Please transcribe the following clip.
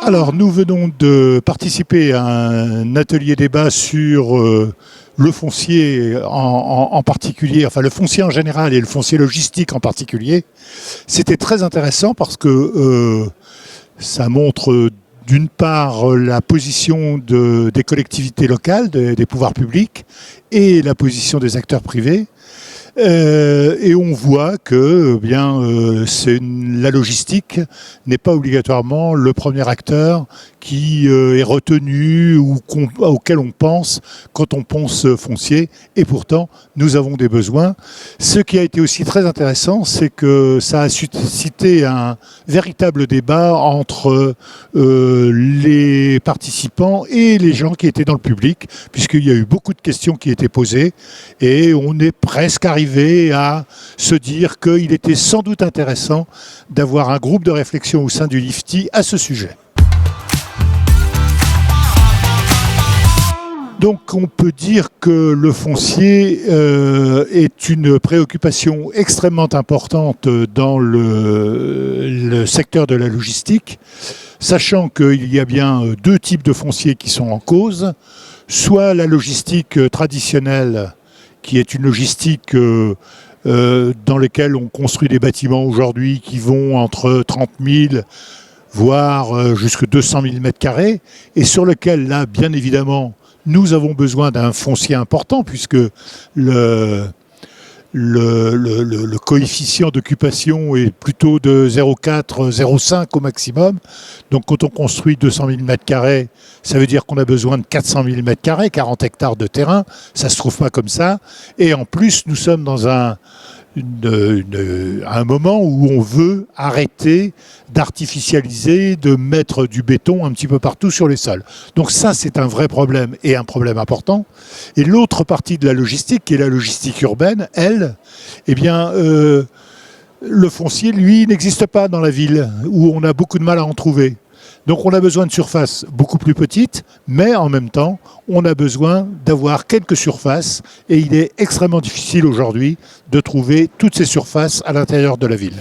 Alors, nous venons de participer à un atelier débat sur le foncier en particulier, enfin le foncier en général et le foncier logistique en particulier. C'était très intéressant parce que ça montre d'une part la position des collectivités locales, des pouvoirs publics, et la position des acteurs privés. Et on voit que la logistique n'est pas obligatoirement le premier acteur qui est retenu ou auquel on pense quand on pense foncier. Et pourtant, nous avons des besoins. Ce qui a été aussi très intéressant, c'est que ça a suscité un véritable débat entre les participants et les gens qui étaient dans le public, puisqu'il y a eu beaucoup de questions qui étaient posées et on est presque arrivé à se dire qu'il était sans doute intéressant d'avoir un groupe de réflexion au sein du LIFTI à ce sujet. Donc on peut dire que le foncier est une préoccupation extrêmement importante dans le secteur de la logistique, sachant qu'il y a bien deux types de fonciers qui sont en cause, soit la logistique traditionnelle, qui est une logistique dans laquelle on construit des bâtiments aujourd'hui qui vont entre 30 000 voire jusqu'à 200 000 mètres carrés, et sur lequel, là, bien évidemment, nous avons besoin d'un foncier important, puisque le coefficient d'occupation est plutôt de 0,4, 0,5 au maximum. Donc quand on construit 200 000 m², ça veut dire qu'on a besoin de 400 000 m², 40 hectares de terrain. Ça ne se trouve pas comme ça. Et en plus, nous sommes dans un moment où on veut arrêter d'artificialiser, de mettre du béton un petit peu partout sur les sols. Donc ça, c'est un vrai problème et un problème important. Et l'autre partie de la logistique, qui est la logistique urbaine, elle, eh bien, le foncier, lui, n'existe pas dans la ville, où on a beaucoup de mal à en trouver. Donc on a besoin de surfaces beaucoup plus petites, mais en même temps, on a besoin d'avoir quelques surfaces, et il est extrêmement difficile aujourd'hui de trouver toutes ces surfaces à l'intérieur de la ville.